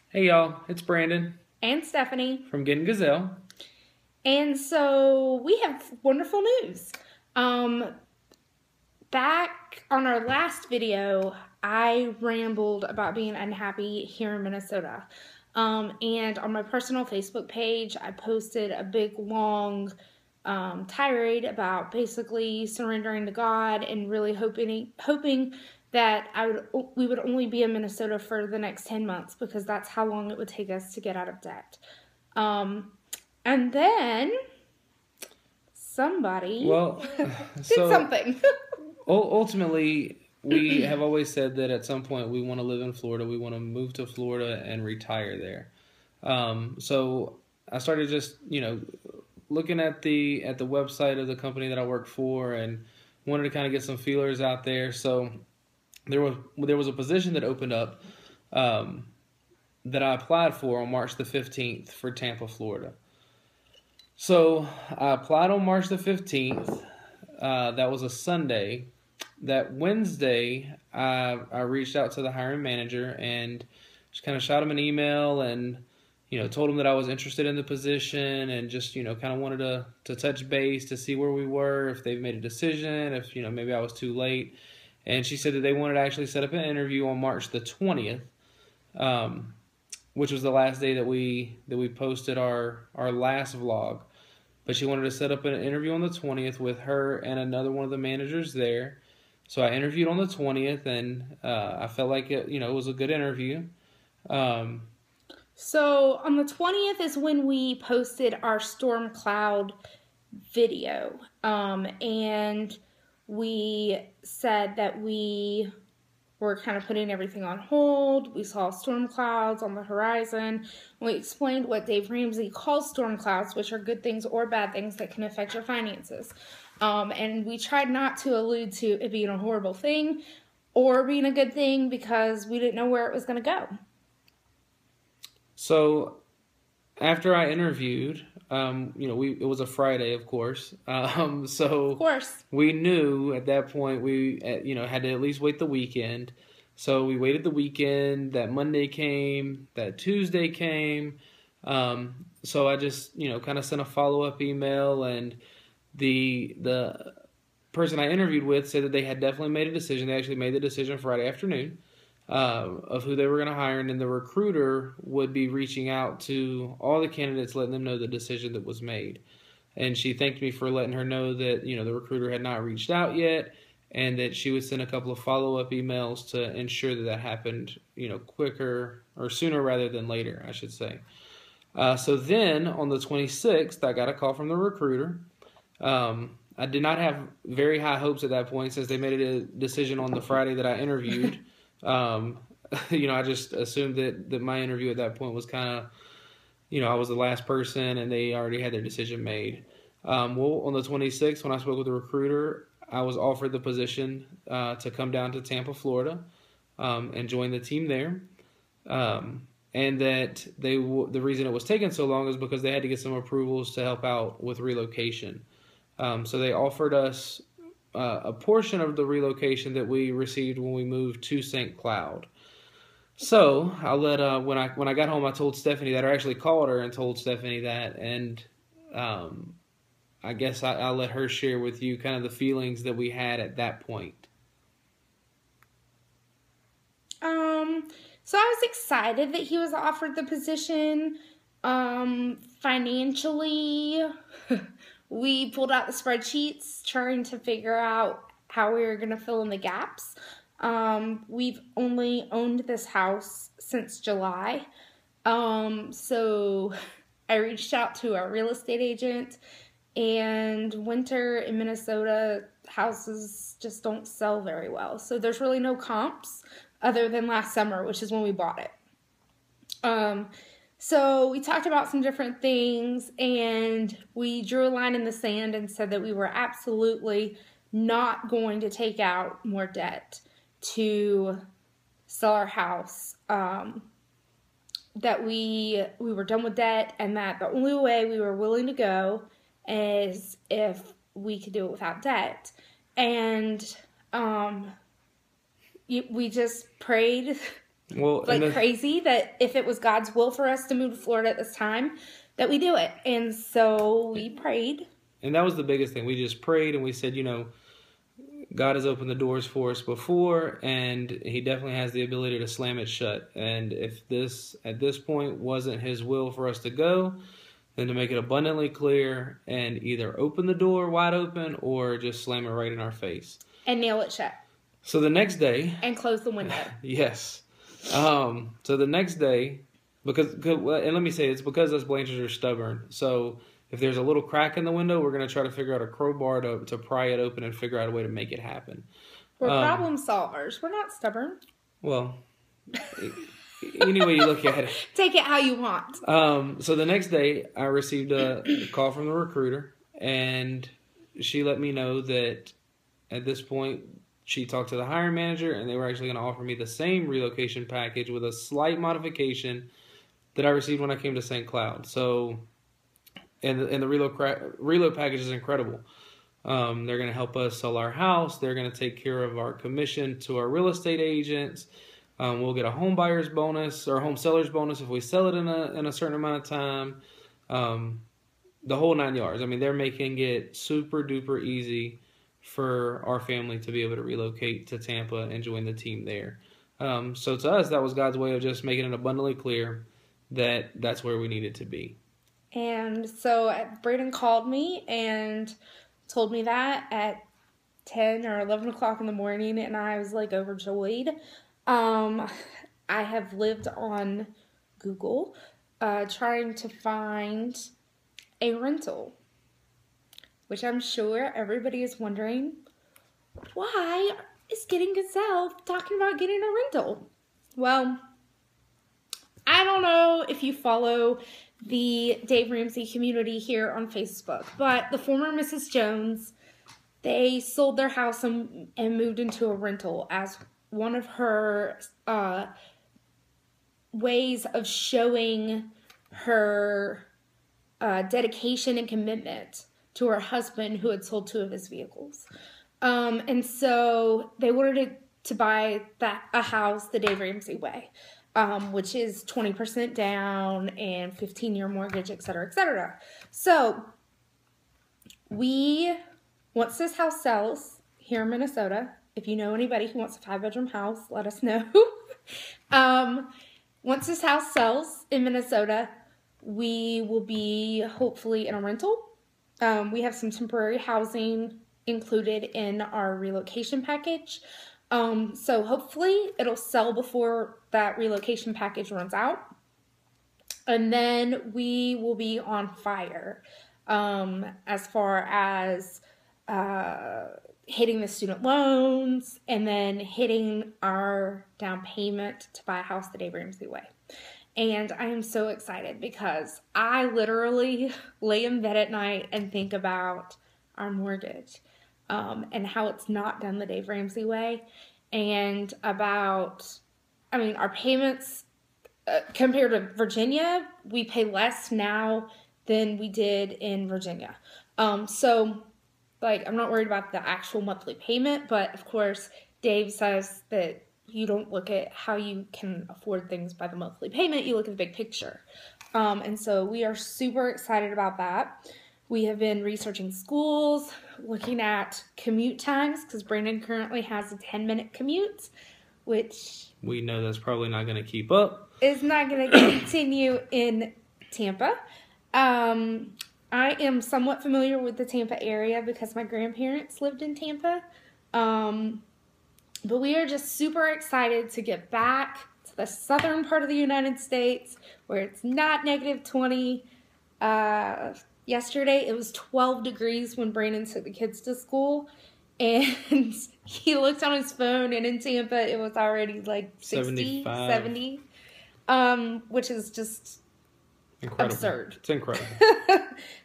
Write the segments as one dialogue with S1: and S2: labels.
S1: Hey y'all, it's Brandon
S2: And Stephanie.
S1: from Getting Gazelle.
S2: And so we have wonderful news. Back on our last video, I rambled about being unhappy here in Minnesota. And on my personal Facebook page, I posted a big long tirade about basically surrendering to God and really hoping that we would only be in Minnesota for the next 10 months because that's how long it would take us to get out of debt. And then somebody did something.
S1: Ultimately, we have always said that at some point we want to live in Florida. We want to move to Florida and retire there. So I started just, looking at the website of the company that I work for and wanted to kind of get some feelers out there. So there was a position that opened up that I applied for on March the 15th for Tampa, Florida. So I applied on March the 15th. That was a Sunday. That Wednesday, I reached out to the hiring manager and just kind of shot him an email and, told him that I was interested in the position and just, kind of wanted to touch base to see where we were, if they've made a decision, if, maybe I was too late. And she said that they wanted to actually set up an interview on March the 20th, which was the last day that we posted our last vlog. But she wanted to set up an interview on the 20th with her and another one of the managers there. So I interviewed on the 20th, and I felt like it was a good interview.
S2: So on the 20th is when we posted our storm cloud video. And we said that we were kind of putting everything on hold. We saw storm clouds on the horizon. We explained what Dave Ramsey calls storm clouds, which are good things or bad things that can affect your finances. And we tried not to allude to it being a horrible thing or being a good thing because we didn't know where it was going to go.
S1: So after I interviewed, it was a Friday, of course. So
S2: of course,
S1: we knew at that point we, had to at least wait the weekend. So we waited the weekend. That Monday came. That Tuesday came. So I just, kind of sent a follow-up email, and the person I interviewed with said that they had definitely made a decision. They actually made the decision Friday afternoon. Of who they were going to hire, and then the recruiter would be reaching out to all the candidates, letting them know the decision that was made. And she thanked me for letting her know that, the recruiter had not reached out yet, and that she would send a couple of follow-up emails to ensure that happened, quicker or sooner rather than later, I should say. So then on the 26th, I got a call from the recruiter. I did not have very high hopes at that point since they made a decision on the Friday that I interviewed. I just assumed that my interview at that point was kind of, I was the last person and they already had their decision made. Well, on the 26th, when I spoke with the recruiter, I was offered the position to come down to Tampa, Florida, and join the team there. And that the reason it was taking so long is because they had to get some approvals to help out with relocation. So they offered us a portion of the relocation that we received when we moved to St. Cloud. So I'll let when I got home, I told Stephanie that, or actually called her and told Stephanie that, and I guess I'll let her share with you kind of the feelings that we had at that point.
S2: So I was excited that he was offered the position. Financially, we pulled out the spreadsheets trying to figure out how we were going to fill in the gaps. We've only owned this house since July. So I reached out to our real estate agent, and winter in Minnesota, houses just don't sell very well. So there's really no comps other than last summer, which is when we bought it. So we talked about some different things, and we drew a line in the sand and said that we were absolutely not going to take out more debt to sell our house, that we were done with debt, and that the only way we were willing to go is if we could do it without debt. And we just prayed
S1: Well,
S2: like crazy that if it was God's will for us to move to Florida at this time, that we do it. And so we prayed.
S1: And that was the biggest thing. We just prayed and we said, God has opened the doors for us before, and he definitely has the ability to slam it shut. And if this, at this point, wasn't his will for us to go, then to make it abundantly clear and either open the door wide open or just slam it right in our face.
S2: And nail it shut.
S1: So the next day...
S2: And close the window.
S1: Yes. So the next day, and let me say, it's because us Blanchards are stubborn. So if there's a little crack in the window, we're going to try to figure out a crowbar to pry it open and figure out a way to make it happen.
S2: We're problem solvers. We're not stubborn.
S1: Well, any way you look at it.
S2: Take it how you want.
S1: So the next day, I received a call from the recruiter, and she let me know that at this point, she talked to the hiring manager, and they were actually going to offer me the same relocation package with a slight modification that I received when I came to St. Cloud. So, and the reload package is incredible. They're going to help us sell our house. They're going to take care of our commission to our real estate agents. We'll get a home buyer's bonus or home seller's bonus if we sell it in a certain amount of time. The whole 9 yards. I mean, they're making it super duper easy for our family to be able to relocate to Tampa and join the team there. So to us, that was God's way of just making it abundantly clear that that's where we needed to be.
S2: And so Braden called me and told me that at 10 or 11 o'clock in the morning, and I was like overjoyed. I have lived on Google trying to find a rental, which I'm sure everybody is wondering, why is Getting Gazelle talking about getting a rental? Well, I don't know if you follow the Dave Ramsey community here on Facebook, but the former Mrs. Jones, they sold their house and moved into a rental as one of her ways of showing her dedication and commitment to her husband who had sold 2 of his vehicles. And so they wanted to buy a house the Dave Ramsey way, which is 20% down and 15-year mortgage, et cetera, et cetera. So once this house sells here in Minnesota, if you know anybody who wants a 5-bedroom house, let us know. Once this house sells in Minnesota, we will be hopefully in a rental. We have some temporary housing included in our relocation package. So hopefully it'll sell before that relocation package runs out. And then we will be on fire as far as hitting the student loans and then hitting our down payment to buy a house the Dave Ramsey way. And I am so excited because I literally lay in bed at night and think about our mortgage and how it's not done the Dave Ramsey way, and about, our payments compared to Virginia, we pay less now than we did in Virginia. So I'm not worried about the actual monthly payment, but of course, Dave says that you don't look at how you can afford things by the monthly payment. You look at the big picture. And so we are super excited about that. We have been researching schools, looking at commute times, because Brandon currently has a 10-minute commute, which
S1: we know that's probably not going to keep up.
S2: Is not going to continue in Tampa. I am somewhat familiar with the Tampa area because my grandparents lived in Tampa. But we are just super excited to get back to the southern part of the United States where it's not negative 20. Yesterday it was 12 degrees when Brandon took the kids to school. And he looked on his phone, and in Tampa it was already like 60, 70. Which is just
S1: incredible.
S2: Absurd.
S1: It's incredible.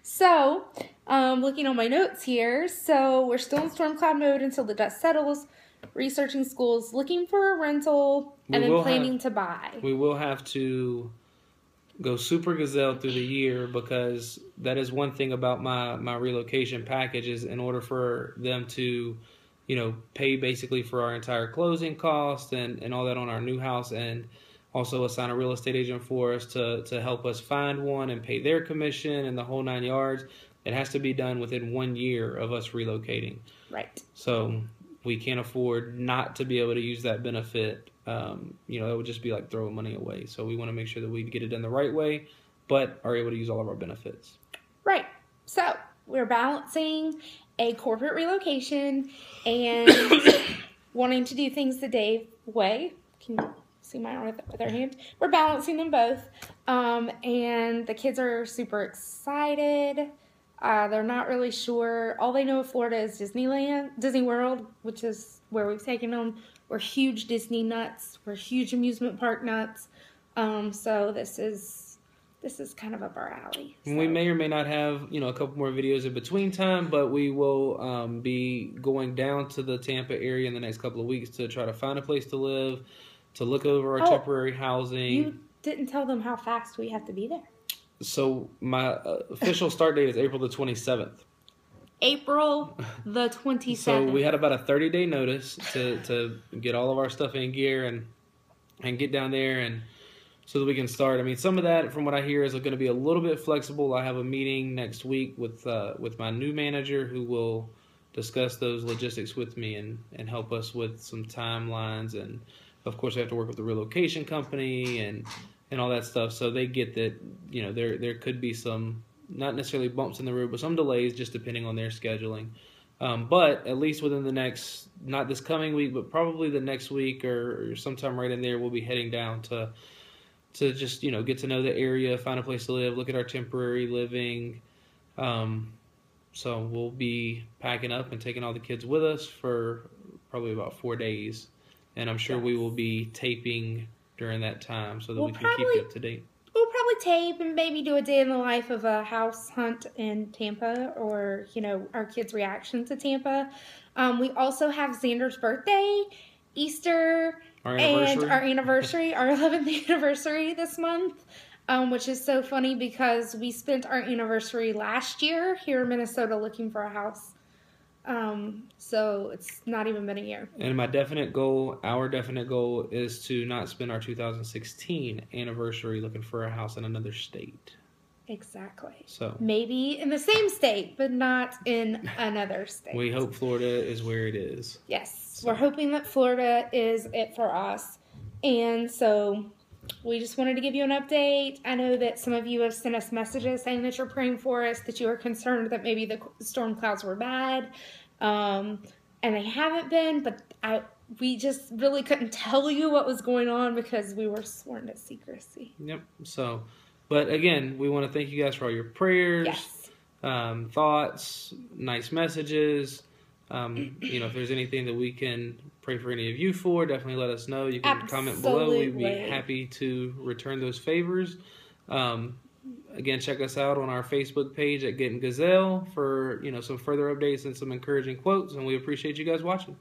S2: So, looking on my notes here, so we're still in storm cloud mode until the dust settles, researching schools, looking for a rental, and then planning to buy.
S1: We will have to go super gazelle through the year, because that is one thing about my relocation package is in order for them to pay basically for our entire closing cost and all that on our new house, and also assign a real estate agent for us to help us find one and pay their commission and the whole 9 yards. It has to be done within 1 year of us relocating.
S2: Right.
S1: So we can't afford not to be able to use that benefit. It would just be like throwing money away. So we want to make sure that we get it done the right way, but are able to use all of our benefits.
S2: Right. So we're balancing a corporate relocation and wanting to do things the Dave way. Can you see my arm with our hand? We're balancing them both. And the kids are super excited. They're not really sure. All they know of Florida is Disney World, which is where we've taken them. We're huge Disney nuts. We're huge amusement park nuts. So this is kind of up our alley. So.
S1: We may or may not have, a couple more videos in between time, but we will be going down to the Tampa area in the next couple of weeks to try to find a place to live, to look over our temporary housing.
S2: You didn't tell them how fast we have to be there.
S1: So my official start date is April the 27th.
S2: April the 27th.
S1: So we had about a 30-day notice to get all of our stuff in gear and get down there and so that we can start. I mean, some of that, from what I hear, is going to be a little bit flexible. I have a meeting next week with my new manager who will discuss those logistics with me and help us with some timelines. And, of course, I have to work with the relocation company and all that stuff. So they get that, there could be some, not necessarily bumps in the road, but some delays just depending on their scheduling. But at least within the next, not this coming week, but probably the next week or sometime right in there, we'll be heading down to just, get to know the area, find a place to live, look at our temporary living. So we'll be packing up and taking all the kids with us for probably about 4 days. And I'm sure we will be taping during that time so that we can keep you up to date.
S2: We'll probably tape and maybe do a day in the life of a house hunt in Tampa or, our kids' reaction to Tampa. We also have Xander's birthday, Easter, and our anniversary, our 11th anniversary this month, which is so funny because we spent our anniversary last year here in Minnesota looking for a house. So it's not even been a year.
S1: And our definite goal is to not spend our 2016 anniversary looking for a house in another state.
S2: Exactly.
S1: So
S2: maybe in the same state, but not in another state.
S1: We hope Florida is where it is.
S2: Yes. So. We're hoping that Florida is it for us. And so we just wanted to give you an update. I know that some of you have sent us messages saying that you're praying for us, that you are concerned that maybe the storm clouds were bad. And they haven't been, but we just really couldn't tell you what was going on because we were sworn to secrecy.
S1: Yep. So, but again, we want to thank you guys for all your prayers, thoughts, nice messages. If there's anything that we can pray for any of you for, definitely let us know. You can comment below. We'd be happy to return those favors. Again, check us out on our Facebook page at Getting Gazelle for, some further updates and some encouraging quotes. And we appreciate you guys watching.